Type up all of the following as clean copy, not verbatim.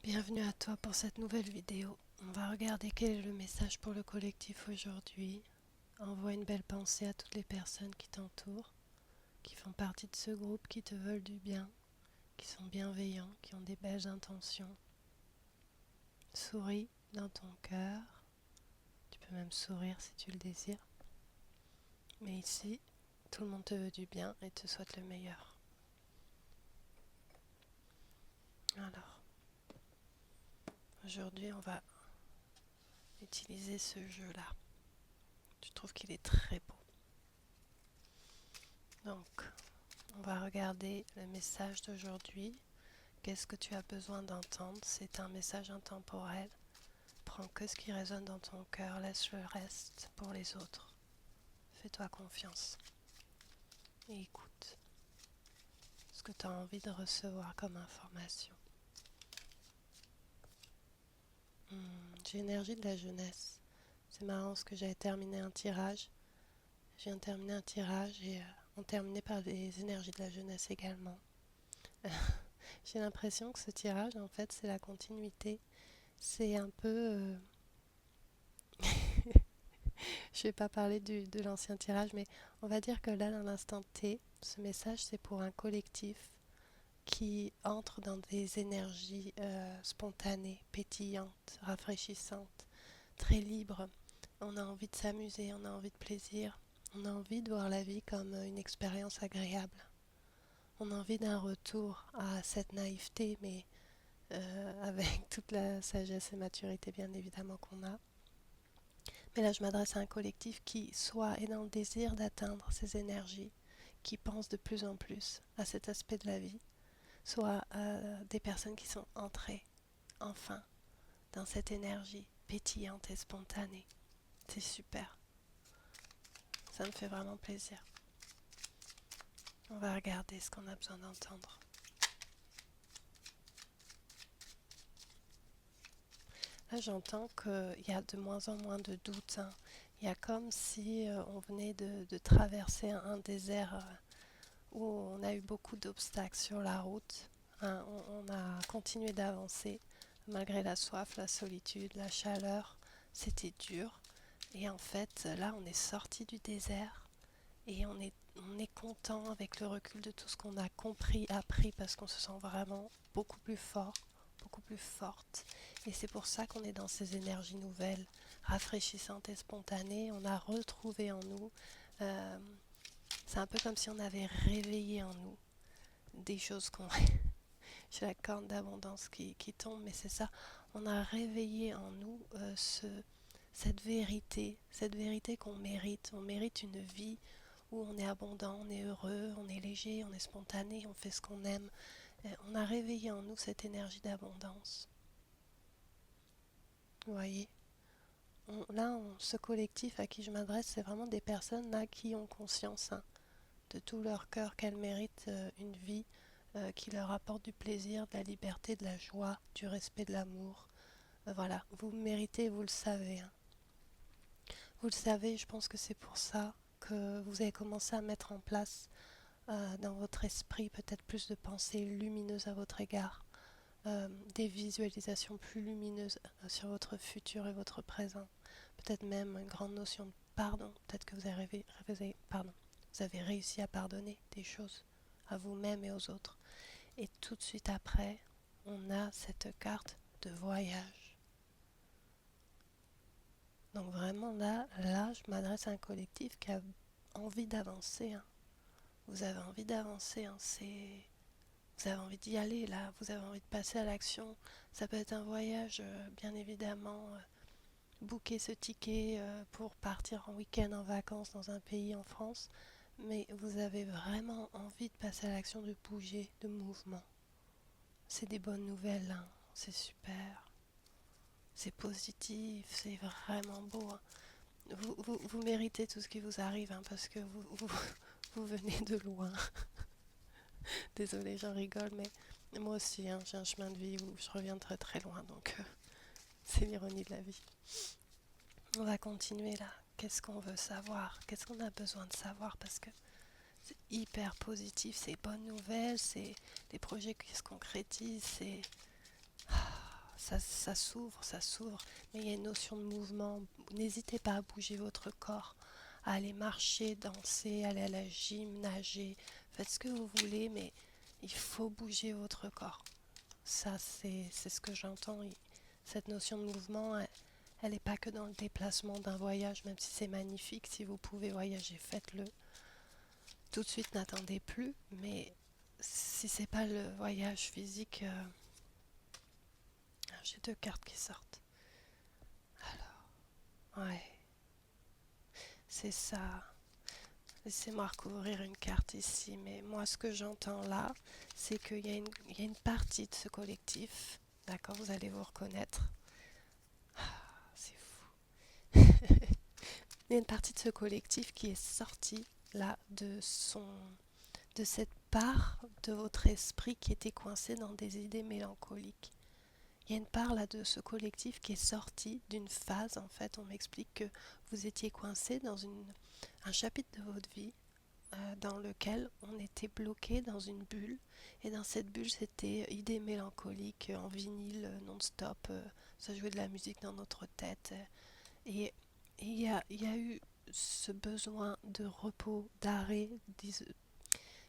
Bienvenue à toi pour cette nouvelle vidéo. On va regarder quel est le message pour le collectif aujourd'hui. Envoie une belle pensée à toutes les personnes qui t'entourent, qui font partie de ce groupe, qui te veulent du bien, qui sont bienveillants, qui ont des belles intentions. Souris dans ton cœur. Tu peux même sourire si tu le désires. Mais ici, tout le monde te veut du bien et te souhaite le meilleur. Alors, aujourd'hui, on va utiliser ce jeu-là. Je trouve qu'il est très beau. Donc, on va regarder le message d'aujourd'hui. Qu'est-ce que tu as besoin d'entendre? C'est un message intemporel. Prends que ce qui résonne dans ton cœur, laisse le reste pour les autres. Fais-toi confiance et écoute ce que tu as envie de recevoir comme information. J'ai l'énergie de la jeunesse. C'est marrant parce que j'avais terminé un tirage. Je viens de terminer un tirage et on terminait par les énergies de la jeunesse également. J'ai l'impression que ce tirage, en fait, c'est la continuité. C'est un peu... je vais pas parler de l'ancien tirage, mais on va dire que là, dans l'instant T, ce message, c'est pour un collectif qui entre dans des énergies spontanées, pétillantes, rafraîchissantes, très libres. On a envie de s'amuser, on a envie de plaisir, on a envie de voir la vie comme une expérience agréable. On a envie d'un retour à cette naïveté, mais avec toute la sagesse et maturité bien évidemment qu'on a. Mais là, je m'adresse à un collectif qui soit est dans le désir d'atteindre ces énergies, qui pense de plus en plus à cet aspect de la vie, soit des personnes qui sont entrées, enfin, dans cette énergie pétillante et spontanée. C'est super. Ça me fait vraiment plaisir. On va regarder ce qu'on a besoin d'entendre. Là, j'entends qu'il y a de moins en moins de doutes. Il y a comme si on venait de traverser un désert où on a eu beaucoup d'obstacles sur la route. On a continué d'avancer malgré la soif, la solitude, la chaleur. C'était dur. Et en fait, là, on est sorti du désert et on est content avec le recul de tout ce qu'on a compris, appris, parce qu'on se sent vraiment beaucoup plus fort, beaucoup plus forte. Et c'est pour ça qu'on est dans ces énergies nouvelles, rafraîchissantes et spontanées. On a retrouvé en nous, euh, c'est un peu comme si on avait réveillé en nous des choses qu'on... J'ai la corne d'abondance qui tombe, mais c'est ça. On a réveillé en nous cette vérité qu'on mérite. On mérite une vie où on est abondant, on est heureux, on est léger, on est spontané, on fait ce qu'on aime. On a réveillé en nous cette énergie d'abondance. Vous voyez, ce collectif à qui je m'adresse, c'est vraiment des personnes là qui ont conscience de tout leur cœur qu'elles méritent une vie qui leur apporte du plaisir, de la liberté, de la joie, du respect, de l'amour. Voilà, vous méritez, vous le savez. Vous le savez, je pense que c'est pour ça que vous avez commencé à mettre en place dans votre esprit peut-être plus de pensées lumineuses à votre égard, des visualisations plus lumineuses sur votre futur et votre présent, peut-être même une grande notion de pardon, peut-être que vous avez réussi à pardonner des choses à vous-même et aux autres. Et tout de suite après, on a cette carte de voyage. Donc vraiment là, je m'adresse à un collectif qui a envie d'avancer. Vous avez envie d'avancer, vous avez envie d'y aller là, vous avez envie de passer à l'action. Ça peut être un voyage, bien évidemment, booker ce ticket pour partir en week-end en vacances dans un pays en France, mais vous avez vraiment envie de passer à l'action, de bouger, de mouvement. C'est des bonnes nouvelles, c'est super, c'est positif, c'est vraiment beau. Vous méritez tout ce qui vous arrive parce que vous venez de loin. Désolée, j'en rigole, mais moi aussi, j'ai un chemin de vie où je reviens très très loin, donc c'est l'ironie de la vie. On va continuer là. Qu'est-ce qu'on veut savoir? Qu'est-ce qu'on a besoin de savoir? Parce que c'est hyper positif, c'est bonnes nouvelles, c'est des projets qui se concrétisent, c'est... ça s'ouvre, ça s'ouvre, mais il y a une notion de mouvement. N'hésitez pas à bouger votre corps, à aller marcher, danser, aller à la gym, nager, faites ce que vous voulez, mais il faut bouger votre corps. Ça, c'est ce que j'entends. Cette notion de mouvement, elle n'est pas que dans le déplacement d'un voyage, même si c'est magnifique. Si vous pouvez voyager, faites-le. Tout de suite, n'attendez plus, mais si c'est pas le voyage physique, j'ai deux cartes qui sortent. Ouais, c'est ça. Laissez-moi recouvrir une carte ici, mais moi ce que j'entends là, c'est qu'il y a une partie de ce collectif, d'accord, vous allez vous reconnaître. C'est fou. Il y a une partie de ce collectif qui est sortie là de cette part de votre esprit qui était coincée dans des idées mélancoliques. Il y a une part là de ce collectif qui est sortie d'une phase, en fait, on m'explique que vous étiez coincé dans un chapitre de votre vie dans lequel on était bloqué dans une bulle. Et dans cette bulle, c'était idées mélancoliques en vinyle non-stop. Ça jouait de la musique dans notre tête. Et il y a eu ce besoin de repos, d'arrêt,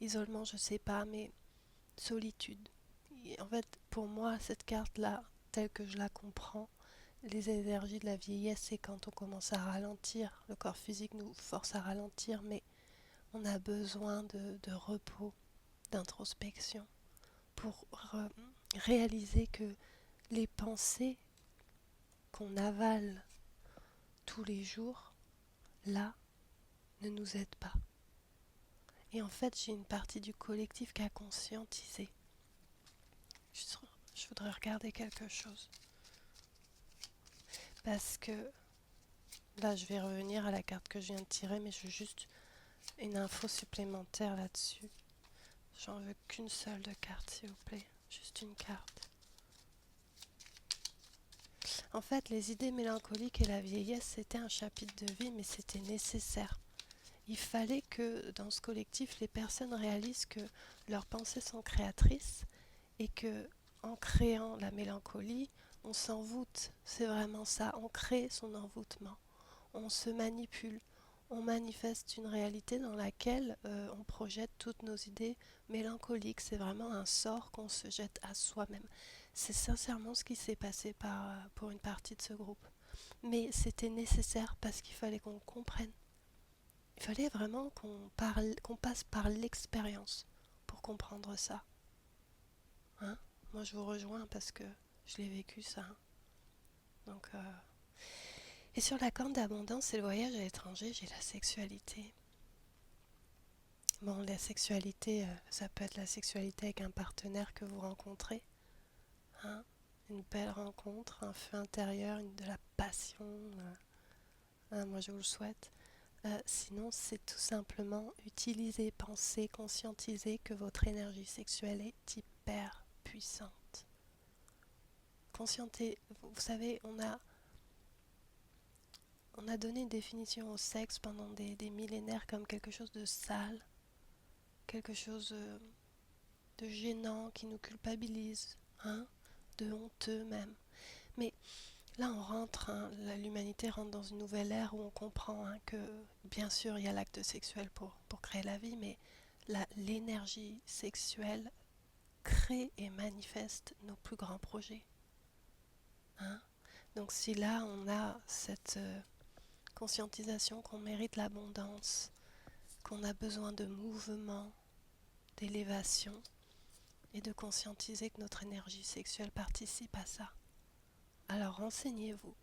d'isolement, je sais pas, mais solitude. Et en fait, pour moi, cette carte-là, telle que je la comprends, les énergies de la vieillesse, c'est quand on commence à ralentir. Le corps physique nous force à ralentir, mais on a besoin de repos, d'introspection pour réaliser que les pensées qu'on avale tous les jours, là, ne nous aident pas. Et en fait, j'ai une partie du collectif qui a conscientisé. Je voudrais regarder quelque chose. Parce que là, je vais revenir à la carte que je viens de tirer, mais je veux juste une info supplémentaire là-dessus. J'en veux qu'une seule de carte, s'il vous plaît. Juste une carte. En fait, les idées mélancoliques et la vieillesse, c'était un chapitre de vie, mais c'était nécessaire. Il fallait que dans ce collectif, les personnes réalisent que leurs pensées sont créatrices et que, en créant la mélancolie, on s'envoûte. C'est vraiment ça, on crée son envoûtement. On se manipule. On manifeste une réalité dans laquelle on projette toutes nos idées mélancoliques. C'est vraiment un sort qu'on se jette à soi-même. C'est sincèrement ce qui s'est passé pour une partie de ce groupe. Mais c'était nécessaire parce qu'il fallait qu'on comprenne. Il fallait vraiment qu'on passe par l'expérience pour comprendre ça. Hein? Moi, je vous rejoins parce que je l'ai vécu ça. Donc, et sur la corne d'abondance et le voyage à l'étranger, j'ai la sexualité. Bon, la sexualité, ça peut être la sexualité avec un partenaire que vous rencontrez. Hein? Une belle rencontre, un feu intérieur, de la passion. Hein, moi, je vous le souhaite. Sinon, c'est tout simplement utiliser, penser, conscientiser que votre énergie sexuelle est hyper puissante. Conscienter, vous savez, on a donné une définition au sexe pendant des millénaires comme quelque chose de sale, quelque chose de gênant qui nous culpabilise, hein, de honteux même. Mais là, on rentre, hein, l'humanité rentre dans une nouvelle ère où on comprend hein, que, bien sûr, il y a l'acte sexuel pour créer la vie, mais l'énergie sexuelle crée et manifeste nos plus grands projets. Hein. Donc si là, on a cette conscientisation qu'on mérite l'abondance, qu'on a besoin de mouvement, d'élévation, et de conscientiser que notre énergie sexuelle participe à ça. Alors renseignez-vous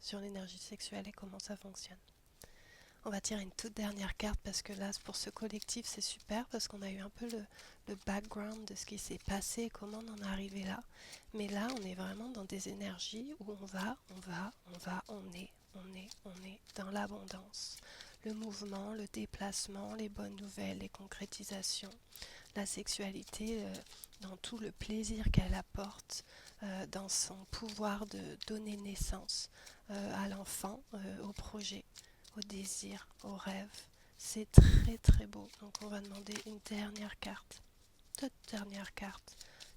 sur l'énergie sexuelle et comment ça fonctionne. On va tirer une toute dernière carte parce que là, pour ce collectif, c'est super parce qu'on a eu un peu le background de ce qui s'est passé et comment on en est arrivé là. Mais là, on est vraiment dans des énergies où on est dans l'abondance. Le mouvement, le déplacement, les bonnes nouvelles, les concrétisations, la sexualité dans tout le plaisir qu'elle apporte, dans son pouvoir de donner naissance à l'enfant, au projet, au désir, au rêve. C'est très très beau. Donc on va demander une dernière carte. Toute dernière carte.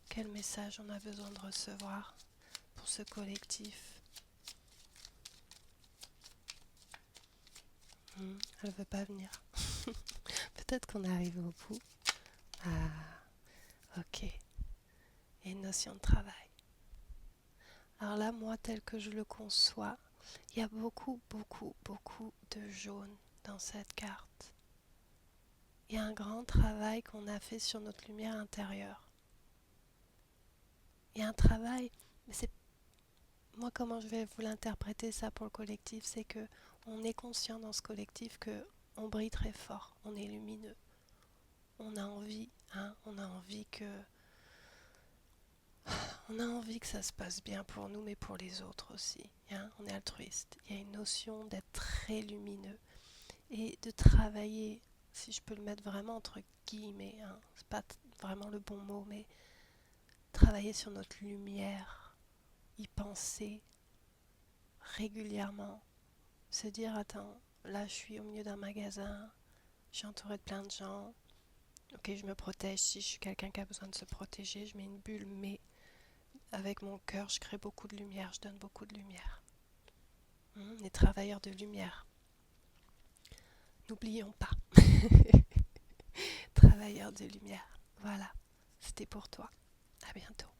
Quel message on a besoin de recevoir pour ce collectif? Elle veut pas venir. Peut-être qu'on arrive au bout. Ah, ok. Et une notion de travail. Alors là, moi, tel que je le conçois, il y a beaucoup, beaucoup, beaucoup de jaune dans cette carte. Il y a un grand travail qu'on a fait sur notre lumière intérieure. Il y a un travail, mais c'est moi comment je vais vous l'interpréter ça pour le collectif, c'est que on est conscient dans ce collectif que on brille très fort, on est lumineux, on a envie, on a envie que ça se passe bien pour nous, mais pour les autres aussi. On est altruiste. Il y a une notion d'être très lumineux et de travailler, si je peux le mettre vraiment entre guillemets, c'est pas vraiment le bon mot, mais travailler sur notre lumière, y penser régulièrement, se dire attends, là je suis au milieu d'un magasin, je suis entourée de plein de gens, ok je me protège, si je suis quelqu'un qui a besoin de se protéger, je mets une bulle, mais avec mon cœur je crée beaucoup de lumière, je donne beaucoup de lumière. Les travailleurs de lumière, n'oublions pas, travailleurs de lumière, voilà, c'était pour toi, à bientôt.